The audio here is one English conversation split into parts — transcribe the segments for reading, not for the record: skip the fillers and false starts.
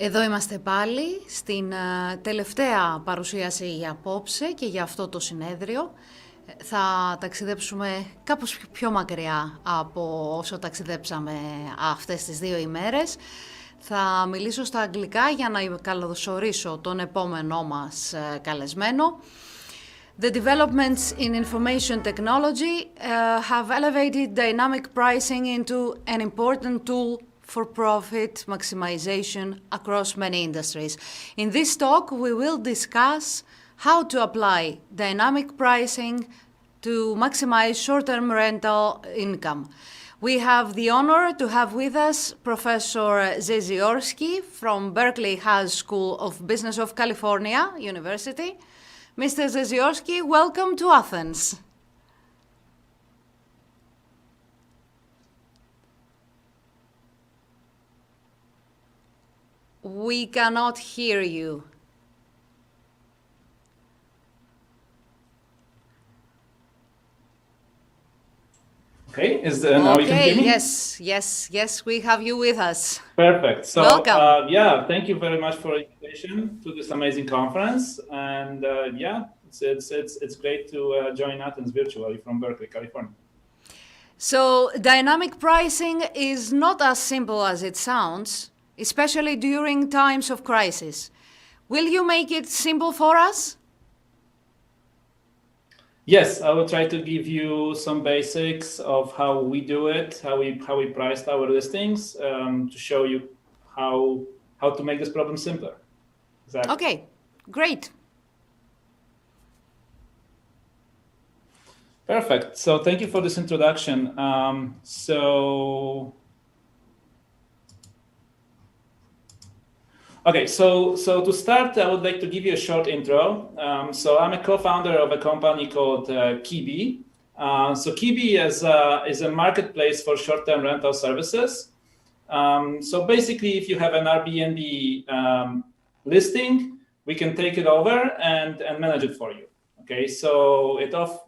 Εδώ είμαστε πάλι στην τελευταία παρουσίαση για απόψε και για αυτό το συνέδριο. Θα ταξιδέψουμε κάπως πιο μακριά από όσο ταξιδέψαμε αυτές τις 2 ημέρες. Θα μιλήσω στα αγγλικά για να καλωσορίσω τον επόμενό μας καλεσμένο. The developments in information technology have elevated dynamic pricing into an important tool for profit maximization across many industries. In this talk, we will discuss how to apply dynamic pricing to maximize short-term rental income. We have the honor to have with us Professor Jeziorski from Berkeley Haas School of Business of California University. Mr. Jeziorski, welcome to Athens. We cannot hear you. Okay, now you can hear me? Yes, we have you with us. Perfect. So, welcome. Thank you very much for the invitation to this amazing conference. And it's great to join Athens virtually from Berkeley, California. So, dynamic pricing is not as simple as it sounds, especially during times of crisis. Will you make it simple for us? Yes, I will try to give you some basics of how we do it, how we priced our listings, to show you how to make this problem simpler. Exactly. Okay, great. Perfect. So thank you for this introduction. Okay, so to start, I would like to give you a short intro. So I'm a co-founder of a company called Kibi. So Kibi is a marketplace for short-term rental services. So basically, if you have an Airbnb listing, we can take it over and manage it for you. Okay, so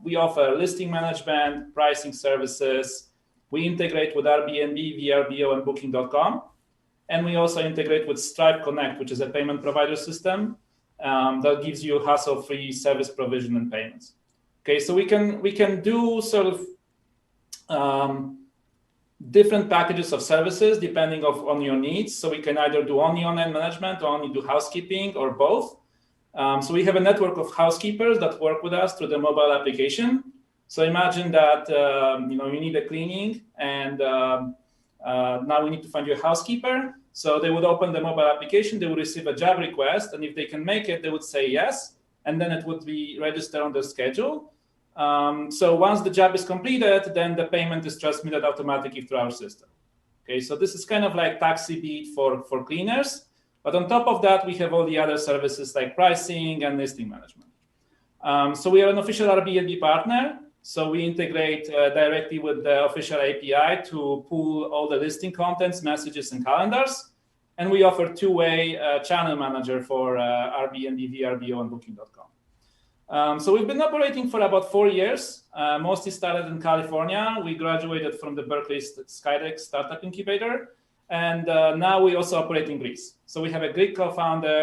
we offer listing management, pricing services. We integrate with Airbnb, VRBO, and Booking.com. And we also integrate with Stripe Connect, which is a payment provider system that gives you hassle-free service provision and payments. Okay, so we can do sort of different packages of services depending on your needs. So we can either do only online management or only do housekeeping or both. So we have a network of housekeepers that work with us through the mobile application. So imagine that you need a cleaning and now we need to find you a housekeeper. So they would open the mobile application, they would receive a job request, and if they can make it, they would say yes, and then it would be registered on their schedule. So once the job is completed, then the payment is transmitted automatically through our system. Okay, so this is kind of like taxi beat for cleaners, but on top of that, we have all the other services like pricing and listing management. So we are an official Airbnb partner. So we integrate directly with the official API to pull all the listing contents, messages, and calendars. And we offer two-way channel manager for Airbnb, VRBO, and Booking.com. So we've been operating for about 4 years, mostly started in California. We graduated from the Berkeley Skydeck Startup Incubator. And now we also operate in Greece. So we have a Greek co-founder.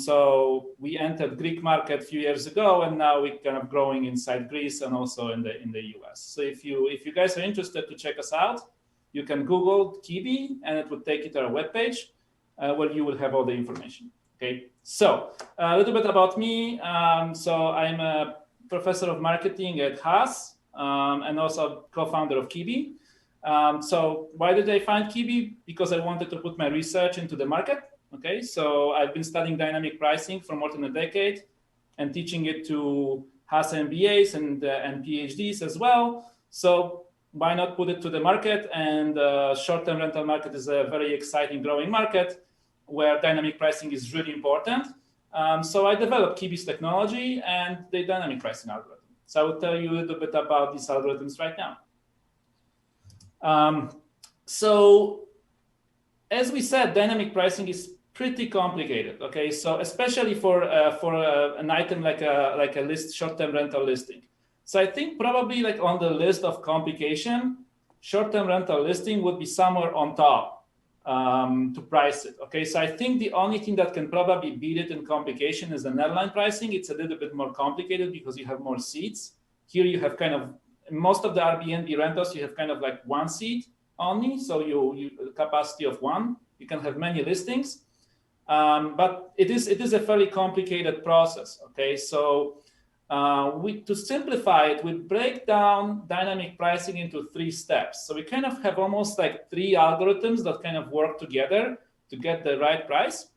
So we entered Greek market a few years ago, and now we're kind of growing inside Greece and also in the US. So if you guys are interested to check us out, you can Google Kibi, and it will take you to our webpage where you will have all the information. Okay. So a little bit about me. So I'm a professor of marketing at Haas and also co-founder of Kibi. So why did I find Kibi? Because I wanted to put my research into the market. Okay, so I've been studying dynamic pricing for more than a decade and teaching it to Haas MBAs and PhDs as well. So why not put it to the market? And short-term rental market is a very exciting growing market where dynamic pricing is really important. So I developed Kibi's technology and the dynamic pricing algorithm. So I will tell you a little bit about these algorithms right now. So as we said, dynamic pricing is pretty complicated. Okay, so especially for an item like a list, short-term rental listing. So I think probably like on the list of complication, short-term rental listing would be somewhere on top. to price it. Okay, so I think the only thing that can probably beat it in complication is an airline pricing. It's a little bit more complicated because you have more seats. Here you have kind of, most of the Airbnb rentals, you have kind of like one seat only. So you capacity of one, you can have many listings. But it is a fairly complicated process. Okay, so to simplify it, we break down dynamic pricing into 3 steps. So we kind of have almost like 3 algorithms that kind of work together to get the right price.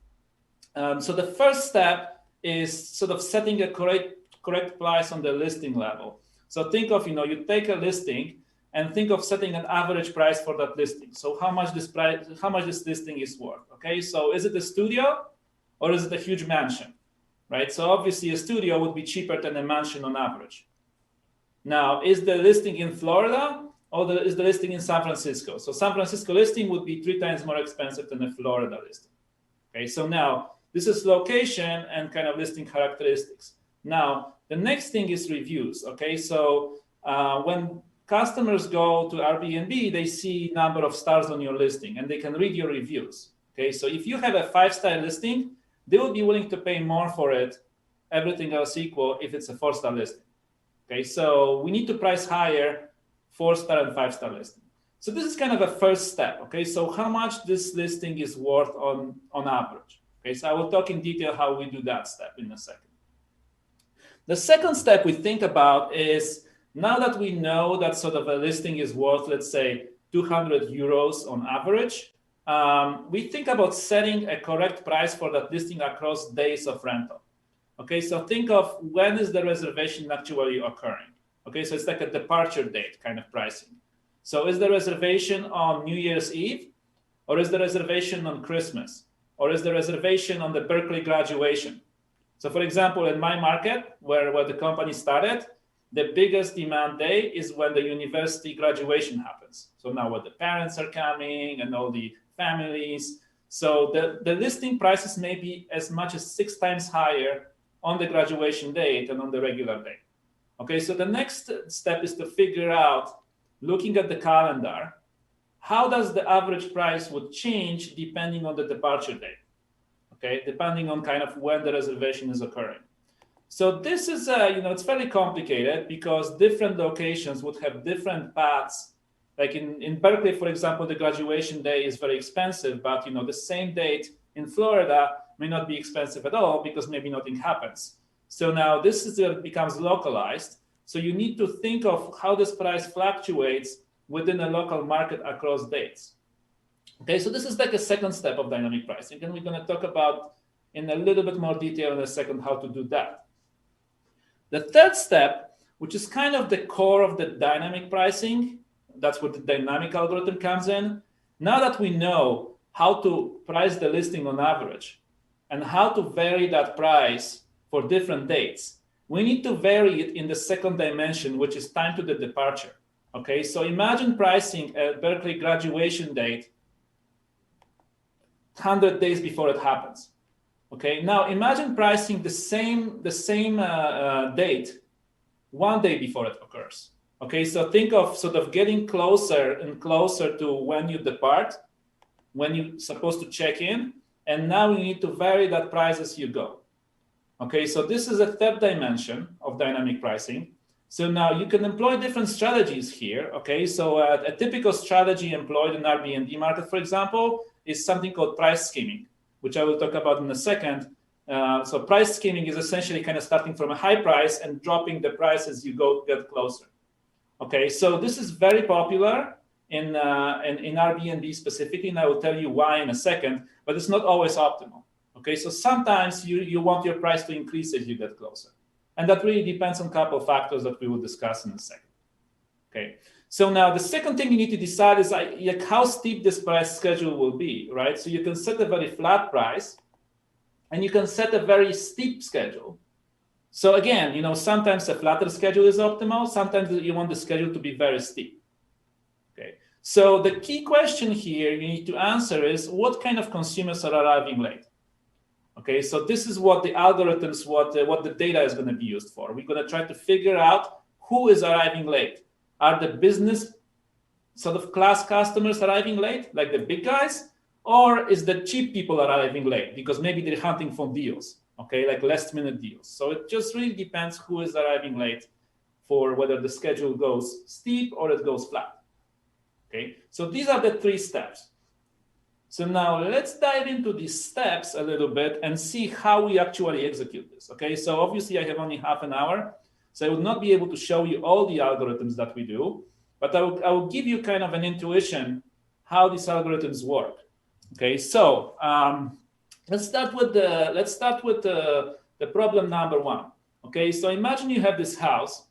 So the first step is sort of setting a correct price on the listing level. So think of, you take a listing and think of setting an average price for that listing. So how much this listing is worth. Okay, so is it a studio or is it a huge mansion? Right, so obviously a studio would be cheaper than a mansion on average. Now, is the listing in Florida or is the listing in San Francisco? So San Francisco listing would be 3 times more expensive than a Florida listing. Okay, so now this is location and kind of listing characteristics. Now, the next thing is reviews. Okay, so when customers go to Airbnb, they see number of stars on your listing and they can read your reviews. Okay, so if you have a 5-star listing, they will be willing to pay more for it, everything else equal, if it's a 4-star listing. Okay, so we need to price higher 4-star and 5-star listing. So this is kind of a first step. Okay, so how much this listing is worth on average. Okay, so I will talk in detail how we do that step in a second. The second step we think about is, now that we know that sort of a listing is worth, let's say, 200 euros on average, we think about setting a correct price for that listing across days of rental. Okay, so think of when is the reservation actually occurring. Okay, so it's like a departure date kind of pricing. So is the reservation on New Year's Eve, or is the reservation on Christmas, or is the reservation on the Berkeley graduation? So for example, in my market, where the company started, the biggest demand day is when the university graduation happens. So now when the parents are coming and all the families. So the listing prices may be as much as 6 times higher on the graduation date than on the regular day. Okay, so the next step is to figure out, looking at the calendar, how does the average price would change depending on the departure date? Okay, depending on kind of when the reservation is occurring. So this is, it's fairly complicated because different locations would have different paths. Like in Berkeley, for example, the graduation day is very expensive, but the same date in Florida may not be expensive at all because maybe nothing happens. So now this is where it becomes localized. So you need to think of how this price fluctuates within a local market across dates. Okay, so this is like a second step of dynamic pricing, and we're going to talk about in a little bit more detail in a second how to do that. The third step, which is kind of the core of the dynamic pricing, that's where the dynamic algorithm comes in. Now that we know how to price the listing on average and how to vary that price for different dates, we need to vary it in the second dimension, which is time to the departure. Okay, so imagine pricing a Berkeley graduation date 100 days before it happens. Okay, now imagine pricing the same date 1 day before it occurs. Okay, so think of sort of getting closer and closer to when you depart, when you're supposed to check in, and now you need to vary that price as you go. Okay, so this is a third dimension of dynamic pricing. So now you can employ different strategies here. Okay, so a typical strategy employed in Airbnb market, for example, is something called price skimming, which I will talk about in a second. So price skimming is essentially kind of starting from a high price and dropping the price as you get closer. Okay, so this is very popular in Airbnb specifically, and I will tell you why in a second, but it's not always optimal. Okay, so sometimes you want your price to increase as you get closer. And that really depends on a couple of factors that we will discuss in a second. Okay, so now the second thing you need to decide is like how steep this price schedule will be, right? So you can set a very flat price, and you can set a very steep schedule. So again, sometimes a flatter schedule is optimal. Sometimes you want the schedule to be very steep. Okay. So the key question here you need to answer is what kind of consumers are arriving late? Okay. So this is what the algorithms, what the data is going to be used for. We're going to try to figure out who is arriving late. Are the business sort of class customers arriving late, like the big guys, or is that cheap people are arriving late because maybe they're hunting for deals, okay, like last minute deals. So it just really depends who is arriving late for whether the schedule goes steep or it goes flat. Okay, so these are the 3 steps. So now let's dive into these steps a little bit and see how we actually execute this. Okay, so obviously I have only half an hour, so I would not be able to show you all the algorithms that we do, but I will give you kind of an intuition how these algorithms work. Okay, so let's start with the problem number 1. Okay, so imagine you have this house,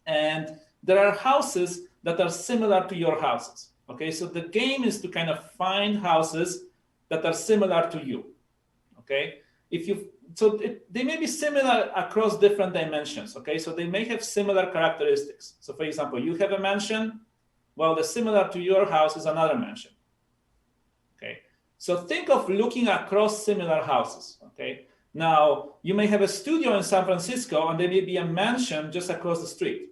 and there are houses that are similar to your houses. Okay, so the game is to kind of find houses that are similar to you. Okay, they may be similar across different dimensions. Okay, so they may have similar characteristics. So for example, you have a mansion. Well, the similar to your house is another mansion. Okay, so think of looking across similar houses. Okay, now you may have a studio in San Francisco, and there may be a mansion just across the street.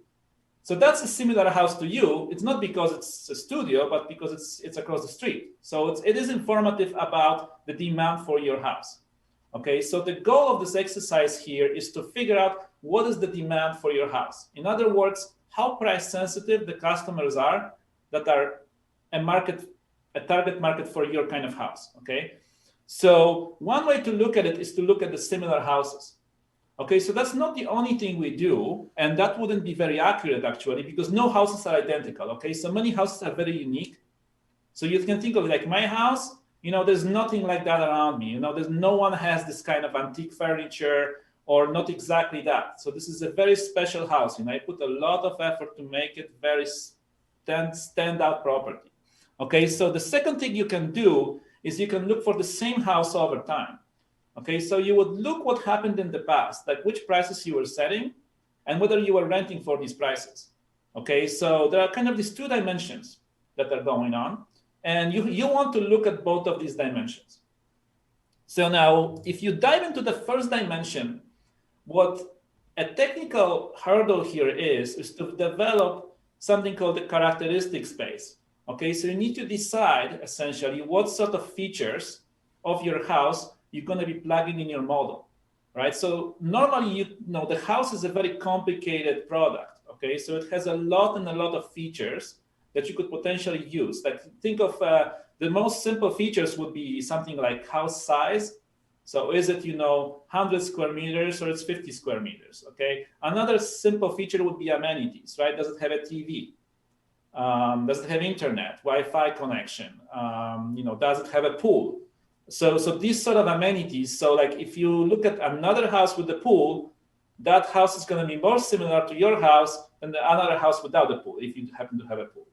So that's a similar house to you. It's not because it's a studio, but because it's across the street. So it is informative about the demand for your house. Okay, so the goal of this exercise here is to figure out what is the demand for your house. In other words, how price sensitive the customers are that are a target market for your kind of house. Okay, so one way to look at it is to look at the similar houses. Okay, so that's not the only thing we do, and that wouldn't be very accurate actually, because no houses are identical. Okay, so many houses are very unique. So you can think of it like my house, there's nothing like that around me. There's no one has this kind of antique furniture or not exactly that. So this is a very special house. I put a lot of effort to make it very standout property. Okay, so the second thing you can do is you can look for the same house over time. Okay, so you would look what happened in the past, like which prices you were setting and whether you were renting for these prices. Okay, so there are kind of these 2 dimensions that are going on, and you want to look at both of these dimensions. So now, if you dive into the first dimension, what a technical hurdle here is to develop something called the characteristic space. Okay, so you need to decide essentially what sort of features of your house you're going to be plugging in your model, right? So normally, the house is a very complicated product, okay? So it has a lot of features that you could potentially use. Like think of the most simple features would be something like house size. So is it, 100 square meters or it's 50 square meters, okay? Another simple feature would be amenities, right? Does it have a TV? Does it have internet, Wi-Fi connection? Does it have a pool? So these sort of amenities. So like if you look at another house with a pool, that house is going to be more similar to your house than the other house without a pool, if you happen to have a pool.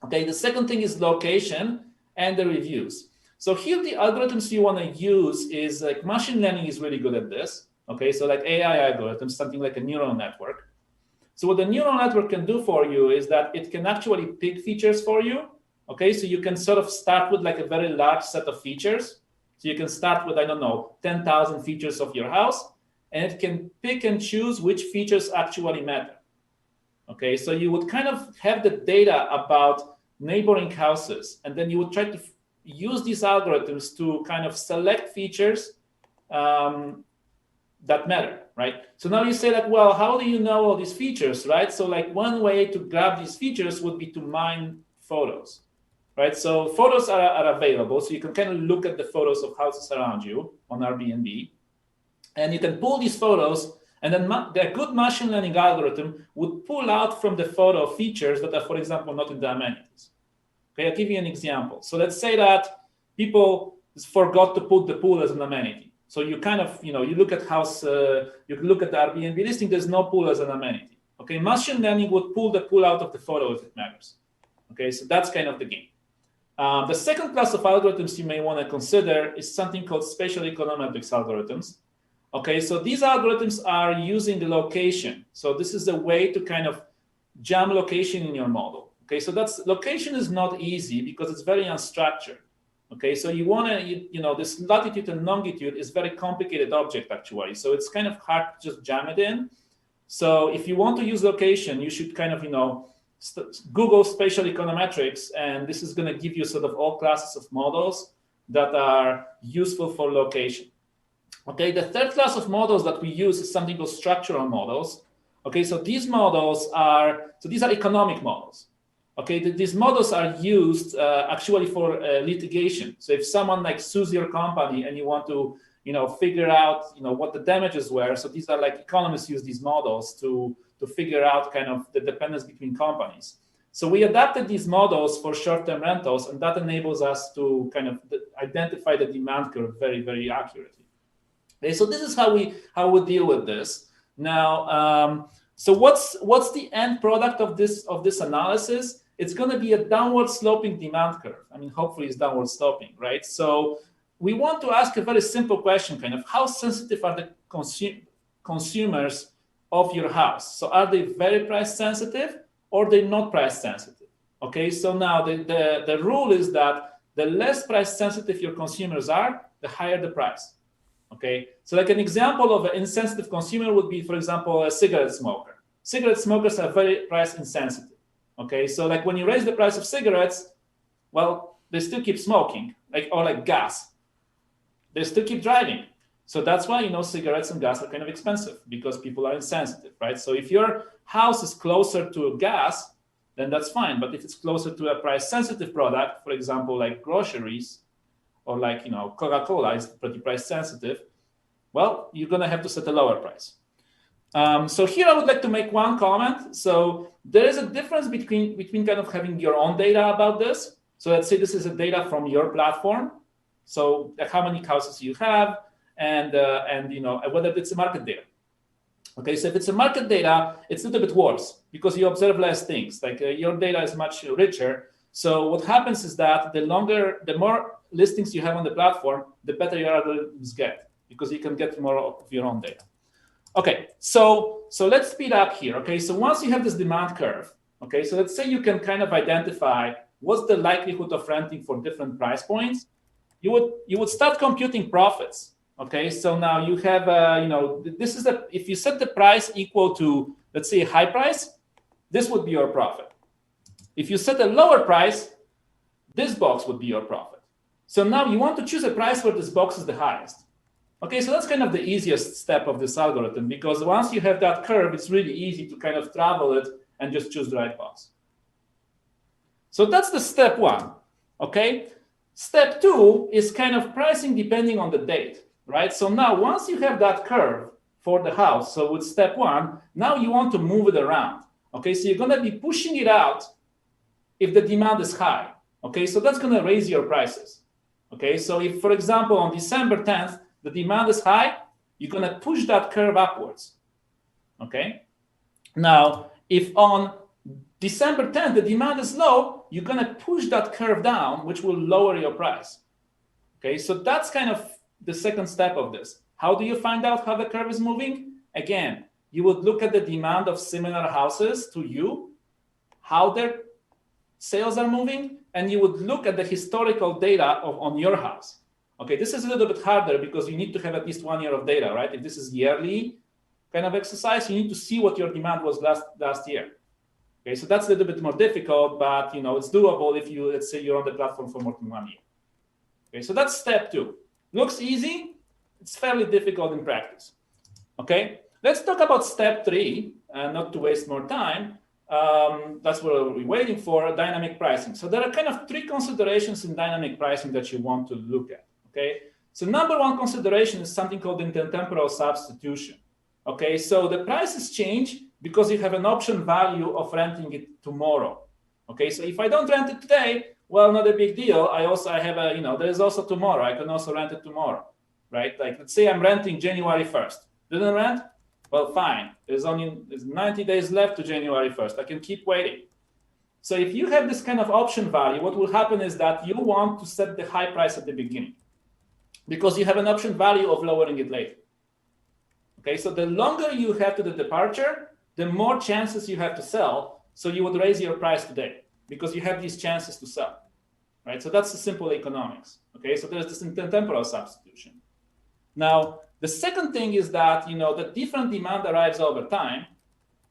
Okay, the second thing is location and the reviews. So here the algorithms you want to use is like machine learning is really good at this. Okay, so like AI algorithms, something like a neural network. So what the neural network can do for you is that it can actually pick features for you. Okay, so you can sort of start with like a very large set of features. So you can start with, 10,000 features of your house, and it can pick and choose which features actually matter. Okay, so you would kind of have the data about neighboring houses, and then you would try to use these algorithms to kind of select features that matter, right? So now you say like, well, how do you know all these features, right? So like one way to grab these features would be to mine photos. Right, so photos are available, so you can kind of look at the photos of houses around you on Airbnb, and you can pull these photos, and then the good machine learning algorithm would pull out from the photo features that are, for example, not in the amenities. Okay, I'll give you an example. So let's say that people forgot to put the pool as an amenity. So you kind of, you look at you look at the Airbnb listing, there's no pool as an amenity. Okay, machine learning would pull the pool out of the photo if it matters. Okay, so that's kind of the game. The second class of algorithms you may want to consider is something called spatial econometrics algorithms. Okay, so these algorithms are using the location. So this is a way to kind of jam location in your model. Okay, so location is not easy because it's very unstructured. Okay, so you want to, this latitude and longitude is very complicated object actually. So it's kind of hard to just jam it in. So if you want to use location, you should kind of, Google spatial econometrics, and this is going to give you sort of all classes of models that are useful for location. Okay, the third class of models that we use is something called structural models. Okay, so these these are economic models. Okay, these models are used actually for litigation. So if someone like sues your company and you want to, figure out, what the damages were, so these are like economists use these models to figure out kind of the dependence between companies. So we adapted these models for short-term rentals, and that enables us to kind of identify the demand curve very, very accurately. Okay, so this is how we deal with this. Now, so what's the end product of this analysis? It's going to be a downward sloping demand curve. I mean, hopefully it's downward sloping, right? So we want to ask a very simple question, kind of how sensitive are the consumers of your house? So are they very price sensitive or they're not price sensitive? Okay, so now the rule is that the less price sensitive your consumers are, the higher the price. Okay, so like an example of an insensitive consumer would be, for example, a cigarette smoker. Cigarette smokers are very price insensitive. Okay, so like when you raise the price of cigarettes, well, they still keep smoking, like gas. They still keep driving. So that's why, cigarettes and gas are kind of expensive because people are insensitive, right? So if your house is closer to gas, then that's fine. But if it's closer to a price sensitive product, for example, like groceries or like, Coca-Cola is pretty price sensitive, well, you're going to have to set a lower price. So here I would like to make one comment. So there is a difference between kind of having your own data about this. So let's say this is a data from your platform. So how many houses you have, and whether it's a market data. Okay, so if it's a market data, it's a little bit worse because you observe less things. Like your data is much richer. So what happens is that the more listings you have on the platform, the better your algorithms get because you can get more of your own data. Okay, so let's speed up here. Okay, so once you have this demand curve, okay, so let's say you can kind of identify what's the likelihood of renting for different price points. You would start computing profits. Okay, so now you have, this is if you set the price equal to, let's say, a high price, this would be your profit. If you set a lower price, this box would be your profit. So now you want to choose a price where this box is the highest. Okay, so that's kind of the easiest step of this algorithm because once you have that curve, it's really easy to kind of travel it and just choose the right box. So that's the step one. Okay, step two is kind of pricing depending on the date. Right? So now once you have that curve for the house, so with step one, now you want to move it around. Okay, so you're going to be pushing it out if the demand is high. Okay, so that's going to raise your prices. Okay, so if, for example, on December 10th, the demand is high, you're going to push that curve upwards. Okay, now if on December 10th, the demand is low, you're going to push that curve down, which will lower your price. Okay, so that's kind of the second step of this. How do you find out how the curve is moving? Again, you would look at the demand of similar houses to you, how their sales are moving, and you would look at the historical data on your house. Okay, this is a little bit harder because you need to have at least 1 year of data, right? If this is yearly kind of exercise, you need to see what your demand was last year. Okay, so that's a little bit more difficult, but it's doable if let's say you're on the platform for more than 1 year. Okay, so that's step two. Looks easy, it's fairly difficult in practice. Okay, let's talk about step three, not to waste more time. That's what we're waiting for, dynamic pricing. So there are kind of three considerations in dynamic pricing that you want to look at. Okay, so number one consideration is something called intertemporal substitution. Okay, so the prices change because you have an option value of renting it tomorrow. Okay, so if I don't rent it today, well, not a big deal. I have there is also tomorrow. I can also rent it tomorrow, right? Like, let's say I'm renting January 1st. Didn't rent? Well, fine. There's 90 days left to January 1st. I can keep waiting. So if you have this kind of option value, what will happen is that you want to set the high price at the beginning because you have an option value of lowering it later. Okay, so the longer you have to the departure, the more chances you have to sell. So you would raise your price today because you have these chances to sell, right? So that's the simple economics. Okay, so there's this intertemporal substitution. Now, the second thing is that the different demand arrives over time.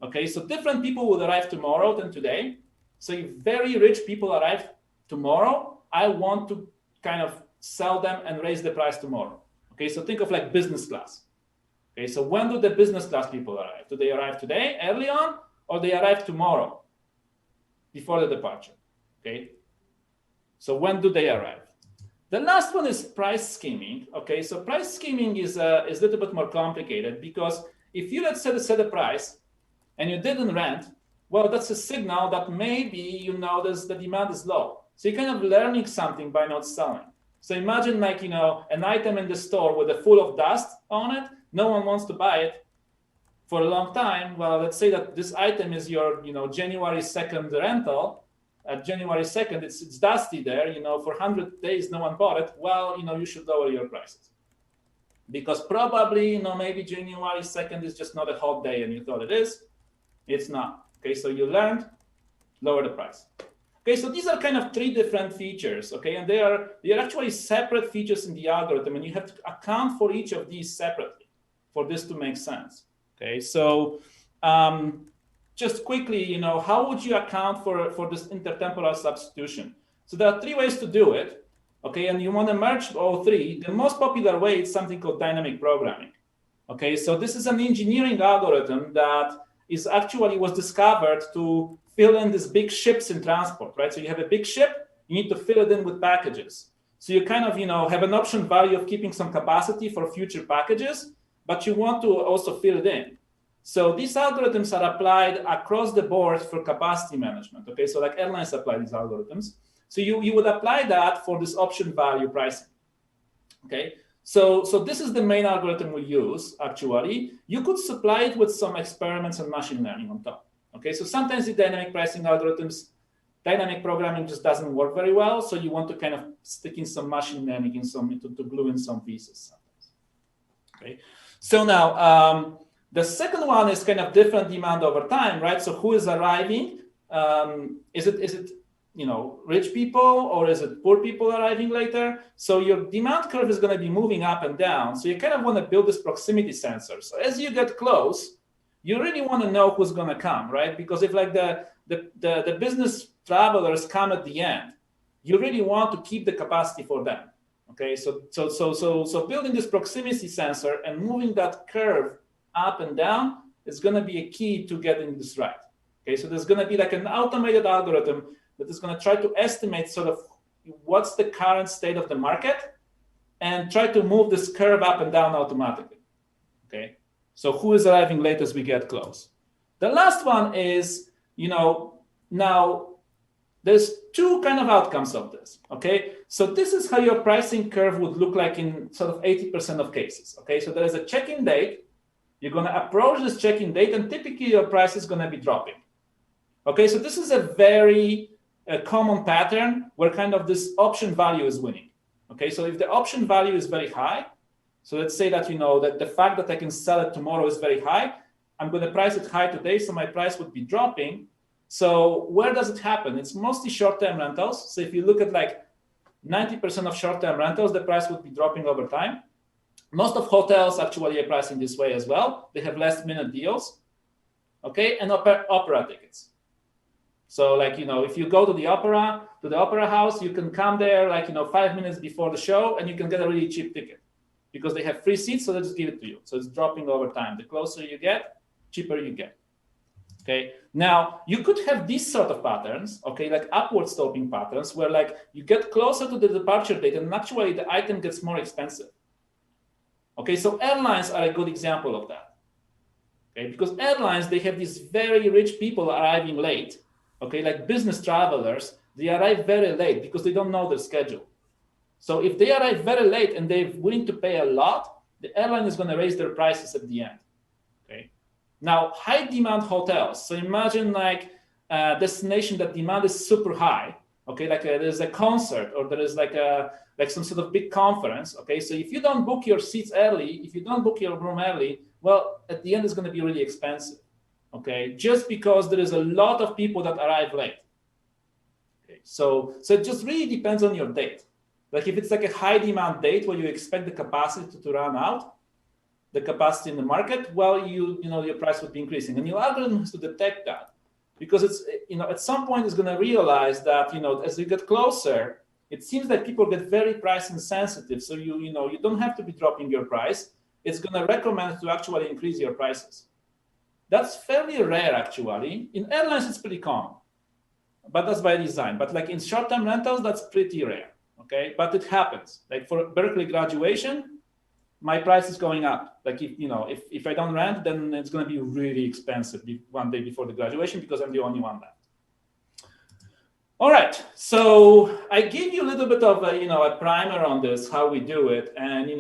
Okay, so different people would arrive tomorrow than today. So if very rich people arrive tomorrow, I want to kind of sell them and raise the price tomorrow. Okay, so think of like business class. Okay, so when do the business class people arrive? Do they arrive today, early on, or they arrive tomorrow, before the departure? Okay, so when do they arrive? The last one is price scheming. Okay, so price scheming is a little bit more complicated, because if you, let's say, set a price and you didn't rent, well, that's a signal that maybe you notice the demand is low. So you're kind of learning something by not selling. So imagine like, you know, an item in the store with a full of dust on it. No one wants to buy it for a long time. Well, let's say that this item is your, you know, January 2nd rental. At January 2nd, it's dusty there. You know, for 100 days, no one bought it. Well, you know, you should lower your prices. Because probably, you know, maybe January 2nd is just not a hot day and you thought it is. It's not. Okay, so you learned, lower the price. Okay, so these are kind of three different features, okay, and they are actually separate features in the algorithm, and you have to account for each of these separately for this to make sense. Okay, so just quickly, you know, how would you account for this intertemporal substitution? So there are three ways to do it, okay, and you want to merge all three. The most popular way is something called dynamic programming. Okay, so this is an engineering algorithm that was discovered to fill in these big ships in transport, right? So you have a big ship, you need to fill it in with packages. So you kind of, you know, have an option value of keeping some capacity for future packages, but you want to also fill it in. So these algorithms are applied across the board for capacity management, okay? So like airlines apply these algorithms. So you would apply that for this option value pricing, okay? So this is the main algorithm we use, actually. You could supply it with some experiments and machine learning on top. Okay, so sometimes the dynamic pricing algorithms, dynamic programming just doesn't work very well. So you want to kind of stick in some machine learning to glue in some pieces sometimes. Okay, so now the second one is kind of different demand over time, right? So who is arriving? Is it you know, rich people, or is it poor people arriving later? So your demand curve is going to be moving up and down. So you kind of want to build this proximity sensor. So as you get close, you really want to know who's going to come, right? Because if like the business travelers come at the end, you really want to keep the capacity for them. Okay, so building this proximity sensor and moving that curve up and down is going to be a key to getting this right. Okay, so there's going to be like an automated algorithm that is going to try to estimate sort of what's the current state of the market and try to move this curve up and down automatically. Okay, so who is arriving late as we get close? The last one is, you know, now there's two kind of outcomes of this. Okay, so this is how your pricing curve would look like in sort of 80% of cases. Okay, so there is a check-in date. You're going to approach this check-in date, and typically your price is going to be dropping. Okay, so this is a very common pattern where kind of this option value is winning. Okay, so if the option value is very high, so let's say that, you know, that the fact that I can sell it tomorrow is very high, I'm going to price it high today, so my price would be dropping. So where does it happen? It's mostly short-term rentals. So if you look at like 90% of short-term rentals, the price would be dropping over time. Most of hotels actually are pricing this way as well. They have last-minute deals, okay, and opera tickets. So like, you know, if you go to the opera house, you can come there like, you know, 5 minutes before the show, and you can get a really cheap ticket because they have free seats, so they just give it to you. So it's dropping over time. The closer you get, cheaper you get. Okay. Now you could have these sort of patterns, okay, like upward sloping patterns, where like you get closer to the departure date and actually the item gets more expensive. Okay, so airlines are a good example of that. Okay, because airlines, they have these very rich people arriving late. Okay, like business travelers, they arrive very late because they don't know their schedule. So if they arrive very late and they're willing to pay a lot, the airline is going to raise their prices at the end. Okay. Now, high demand hotels. So imagine like a destination that demand is super high. Okay, like there's a concert, or there is like some sort of big conference. Okay, so if you don't book your seats early, if you don't book your room early, well, at the end it's going to be really expensive. Okay, just because there is a lot of people that arrive late. Okay, so it just really depends on your date. Like if it's like a high demand date where you expect the capacity to run out, the capacity in the market, well, your price would be increasing. And your algorithm has to detect that, because it's, at some point it's going to realize that, as you get closer, it seems like people get very price insensitive. So you don't have to be dropping your price. It's going to recommend to actually increase your prices. That's fairly rare, actually. In airlines, it's pretty common, but that's by design. But like in short-term rentals, that's pretty rare. Okay, but it happens. Like for Berkeley graduation, my price is going up. Like if I don't rent, then it's going to be really expensive one day before the graduation because I'm the only one left. All right, so I gave you a little bit of a primer on this, how we do it, and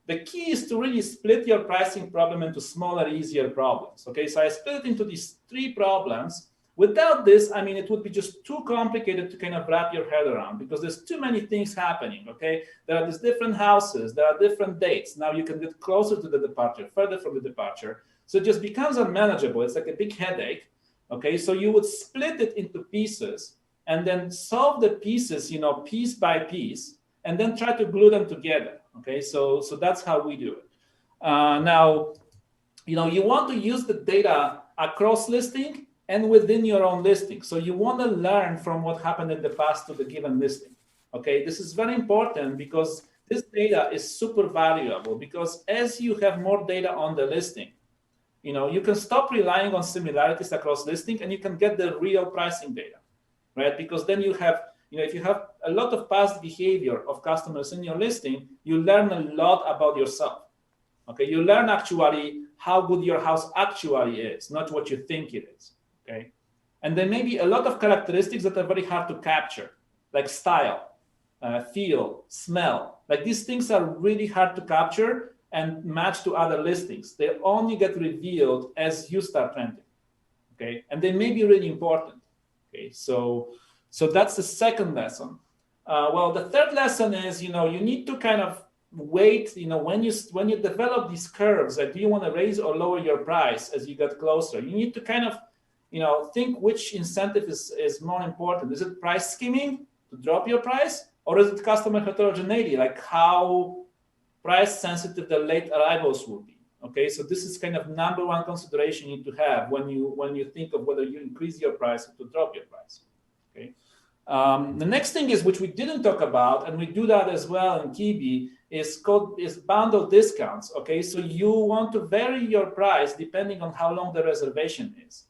the key is to really split your pricing problem into smaller, easier problems. Okay, so I split it into these 3 problems. Without this, it would be just too complicated to kind of wrap your head around because there's too many things happening, okay? There are these different houses, there are different dates. Now you can get closer to the departure, further from the departure. So it just becomes unmanageable. It's like a big headache, okay? So you would split it into pieces and then solve the pieces, piece by piece, and then try to glue them together, okay? So that's how we do it. Now, you want to use the data across listing and within your own listing. So you want to learn from what happened in the past to the given listing. Okay, this is very important because this data is super valuable because as you have more data on the listing, you can stop relying on similarities across listing and you can get the real pricing data, right? Because then you have, if you have a lot of past behavior of customers in your listing, you learn a lot about yourself. Okay, you learn actually how good your house actually is, not what you think it is. Okay, and there may be a lot of characteristics that are very hard to capture, like style, feel, smell. Like these things are really hard to capture and match to other listings. They only get revealed as you start renting. Okay, and they may be really important. Okay, so that's the second lesson. Well, the third lesson is, you need to kind of wait. When you develop these curves, like do you want to raise or lower your price as you get closer? You need to kind of think which incentive is more important. Is it price skimming to drop your price, or is it customer heterogeneity, like how price sensitive the late arrivals will be? Okay, so this is kind of number one consideration you need to have when you think of whether you increase your price or to drop your price. Okay, the next thing is, which we didn't talk about, and we do that as well in Kiwi, is bundle discounts. Okay, so you want to vary your price depending on how long the reservation is.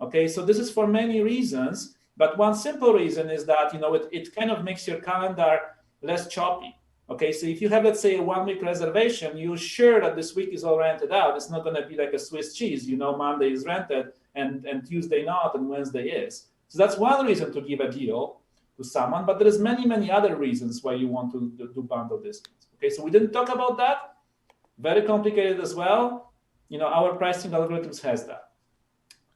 Okay, so this is for many reasons, but one simple reason is that it kind of makes your calendar less choppy. Okay, so if you have, let's say, a 1-week reservation, you're sure that this week is all rented out. It's not going to be like a Swiss cheese. Monday is rented and Tuesday not and Wednesday is. So that's one reason to give a deal to someone, but there's many other reasons why you want to do bundle discounts. Okay, so we didn't talk about that. Very complicated as well. Our pricing algorithms has that.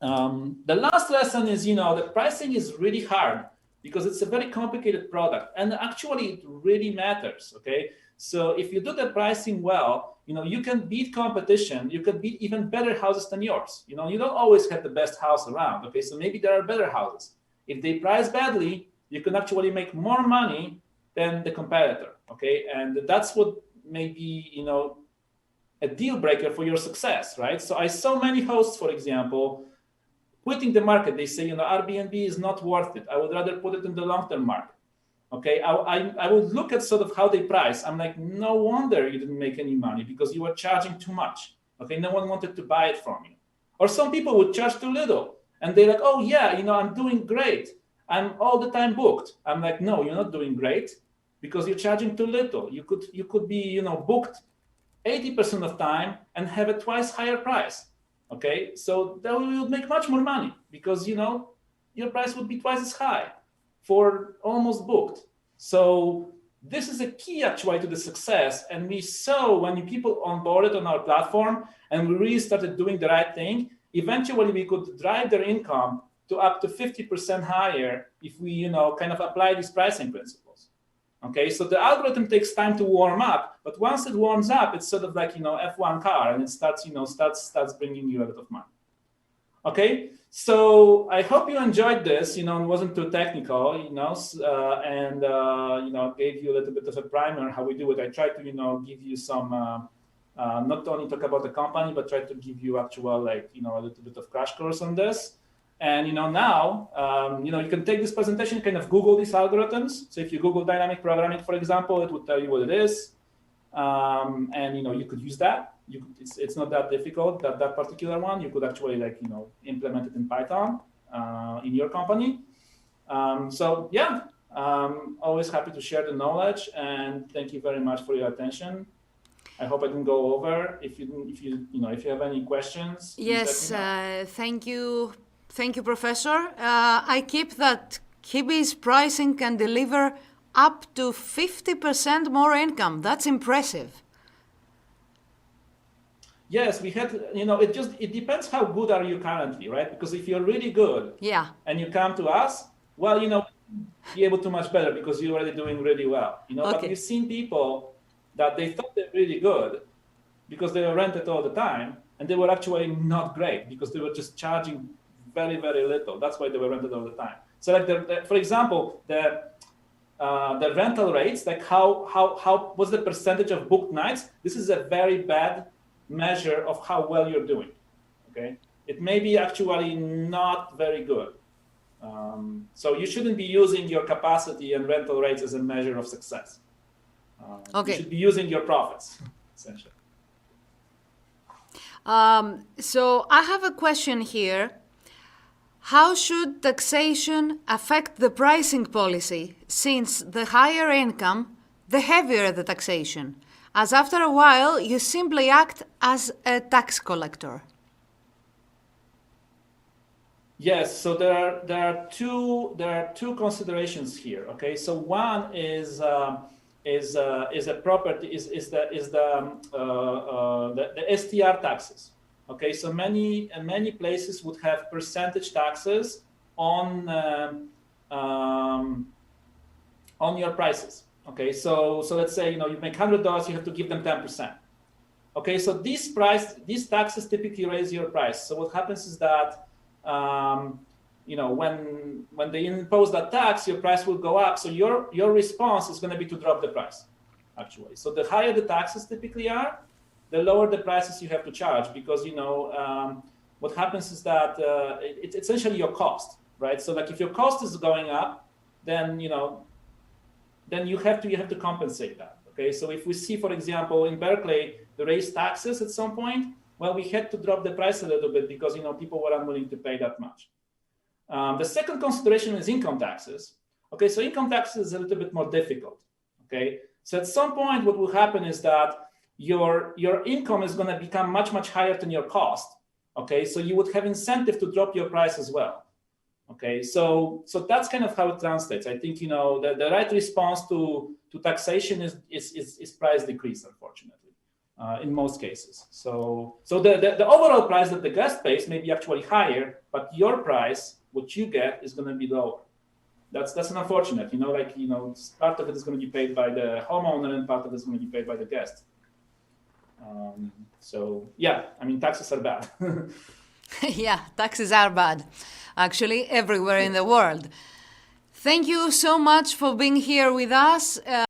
The last lesson is, the pricing is really hard because it's a very complicated product, and actually it really matters. Okay, so if you do the pricing well, you can beat competition. You can beat even better houses than yours. You don't always have the best house around. Okay, so maybe there are better houses. If they price badly, you can actually make more money than the competitor. Okay, and that's what may be, a deal breaker for your success, right? So I saw many hosts, for example, quitting the market. They say, Airbnb is not worth it. I would rather put it in the long-term market. Okay, I would look at sort of how they price. I'm like, no wonder you didn't make any money because you were charging too much. Okay, no one wanted to buy it from you. Or some people would charge too little, and they're like, oh yeah, I'm doing great. I'm all the time booked. I'm like, no, you're not doing great because you're charging too little. You could be, booked 80% of time and have a twice higher price. Okay, so that we would make much more money because, your price would be twice as high for almost booked. So this is a key actually to the success. And we saw when people onboarded on our platform and we really started doing the right thing, eventually we could drive their income to up to 50% higher if we, kind of apply these pricing principles. Okay, so the algorithm takes time to warm up, but once it warms up, it's sort of like, F1 car, and it starts bringing you a lot of money. Okay, so I hope you enjoyed this, it wasn't too technical, and, gave you a little bit of a primer how we do it. I tried to, give you some not only talk about the company, but try to give you actual, like, you know, a little bit of crash course on this. And, you know, now, you know, you can take this presentation, kind of Google these algorithms. So if you Google dynamic programming, for example, it would tell you what it is. And, you know, you could use that. It's not that difficult, that particular one. You could actually, like, you know, implement it in Python in your company. So, yeah, always happy to share the knowledge. And thank you very much for your attention. I hope I didn't go over. If you have any questions. Yes, thank you. Thank you, Professor. I keep that Kibi's pricing can deliver up to 50% more income. That's impressive. Yes, we had, you know, it depends how good are you currently, right? Because if you're really good, yeah, and you come to us, well, you know, be able to much better because you're already doing really well, you know. Okay. But we've seen people that they thought they're really good because they were rented all the time, and they were actually not great because they were just charging very, very little. That's why they were rented all the time. So, like, for example, the rental rates, like how what's the percentage of booked nights? This is a very bad measure of how well you're doing. Okay, it may be actually not very good. So you shouldn't be using your capacity and rental rates as a measure of success. Okay. You should be using your profits, essentially. So I have a question here. How should taxation affect the pricing policy, since the higher income, the heavier the taxation, as after a while you simply act as a tax collector? Yes, so there are two considerations here. Okay, so one is a property the STR taxes. Okay, so many places would have percentage taxes on your prices. Okay, so let's say, you know, you make $100, you have to give them 10%. Okay, so these taxes typically raise your price. So what happens is that you know, when they impose that tax, your price will go up. So your response is going to be to drop the price, actually. So the higher the taxes typically are, the lower the prices you have to charge, because, you know, what happens is that it's essentially your cost, right? So, like, if your cost is going up, then, you know, then you have to compensate that. Okay, so if we see, for example, in Berkeley, they raised taxes at some point, well, we had to drop the price a little bit because, you know, people were unwilling to pay that much. The second consideration is income taxes. Okay, so income taxes is a little bit more difficult. Okay, so at some point, what will happen is that your income is going to become much higher than your cost. Okay, so you would have incentive to drop your price as well. Okay, so that's kind of how it translates. I think, you know, the right response to taxation is price decrease, unfortunately, in most cases. So the overall price that the guest pays may be actually higher, but your price, what you get, is going to be lower. That's unfortunate. You know, like, you know, part of it is going to be paid by the homeowner and part of it is going to be paid by the guest. So yeah, I mean, taxes are bad. Yeah, taxes are bad, actually, everywhere in the world. Thank you so much for being here with us.